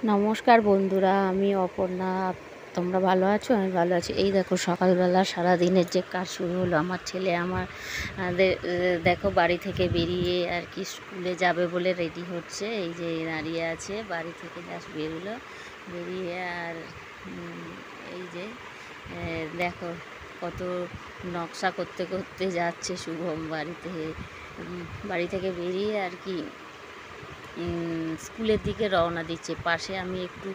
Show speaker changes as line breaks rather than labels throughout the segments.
নমস্কার বন্ধুরা, আমি অপর্ণা। তোমরা ভালো আছো? আমি ভালো আছি। এই দেখো সকালবেলা সারাদিনের যে কাজ শুরু হলো। আমার ছেলে দেখো বাড়ি থেকে বেরিয়ে আর কি স্কুলে যাবে বলে রেডি হচ্ছে। এই যে দাঁড়িয়ে আছে, বাড়ি থেকে জাস্ট বেরোলো, বেরিয়ে আর এই যে দেখো কত নকশা করতে করতে যাচ্ছে শুভম বাড়ি থেকে বেরিয়ে আর কি স্কুলের দিকে রওনা দিচ্ছে। আমি একটু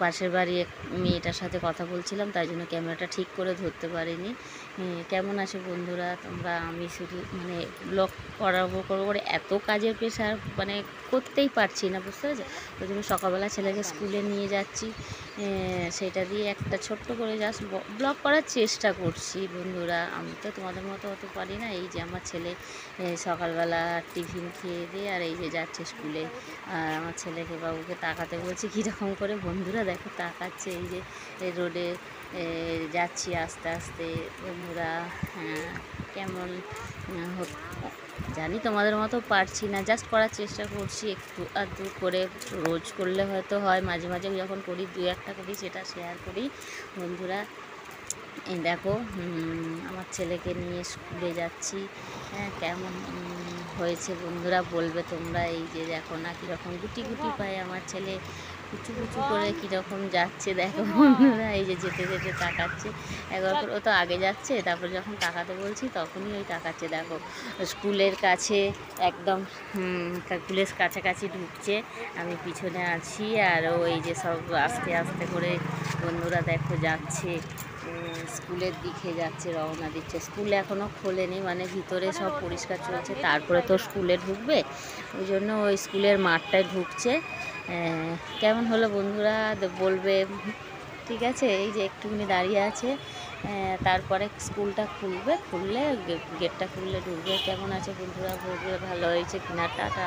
পাশের বাড়ি মেয়েটার সাথে কথা বলছিলাম, তাই জন্য ক্যামেরাটা ঠিক করে ধরতে পারিনি। কেমন আছে বন্ধুরা তোমরা? আমি শুধু ব্লগ করবো করে এত কাজের প্রেশার করতেই পারছি না, বুঝতে পারছি। ওই জন্য সকালবেলা ছেলেকে স্কুলে নিয়ে যাচ্ছি, সেটা দিয়ে একটা ছোট্ট করে জাস্ট ব্লগ করার চেষ্টা করছি বন্ধুরা। আমি তো তোমাদের মতো অত পারি না। এই যে আমার ছেলে সকালবেলা টিফিন খেয়ে দিয়ে আর এই যে যাচ্ছে স্কুলে। আর আমার ছেলেকে বাবুকে তাকাতে বলছি কীরকম করে, বন্ধুরা দেখো তাকাচ্ছে। এই যে রোডে যাচ্ছি আস্তে আস্তে বন্ধুরা। কেমন জানি তোমাদের মতো পারছি না, জাস্ট করার চেষ্টা করছি একটু আধটু করে। রোজ করলে হয়তো হয়, মাঝে মাঝে যখন করি 2-1টা করি, সেটা শেয়ার করি বন্ধুরা। এই দেখো আমার ছেলেকে নিয়ে স্কুলে যাচ্ছি। কেমন হয়েছে বন্ধুরা বলবে তোমরা। এই যে দেখো না কীরকম গুটি গুটি পায়ে আমার ছেলে কুচু কুচু করে কীরকম যাচ্ছে দেখো বন্ধুরা। এই যে যেতে যেতে তাকাচ্ছে একবার করে। ও তো আগে যাচ্ছে, তারপর যখন তাকাতে বলছি তখনই ওই তাকাচ্ছে। দেখো স্কুলের কাছে একদম স্কুলের কাছাকাছি ঢুকছে, আমি পিছনে আছি। আর ওই যে সব আস্তে আস্তে করে বন্ধুরা দেখো যাচ্ছে, স্কুলের দিকে যাচ্ছে, রওনা দিচ্ছে। স্কুল এখনও খোলেনি, ভিতরে সব পরিষ্কার চলছে, তারপরে তো স্কুলে ঢুকবে। ওই জন্য ওই স্কুলের মাঠটায় ঢুকছে। কেমন হলো বন্ধুরা বলবে, ঠিক আছে। এই যে একটুখানি দাঁড়িয়ে আছে, তারপরে স্কুলটা খুললে গেটটা খুললে ঢুকবে। কেমন আছে বন্ধুরা বলবে, ভালো হয়েছে কিনা। টাটা।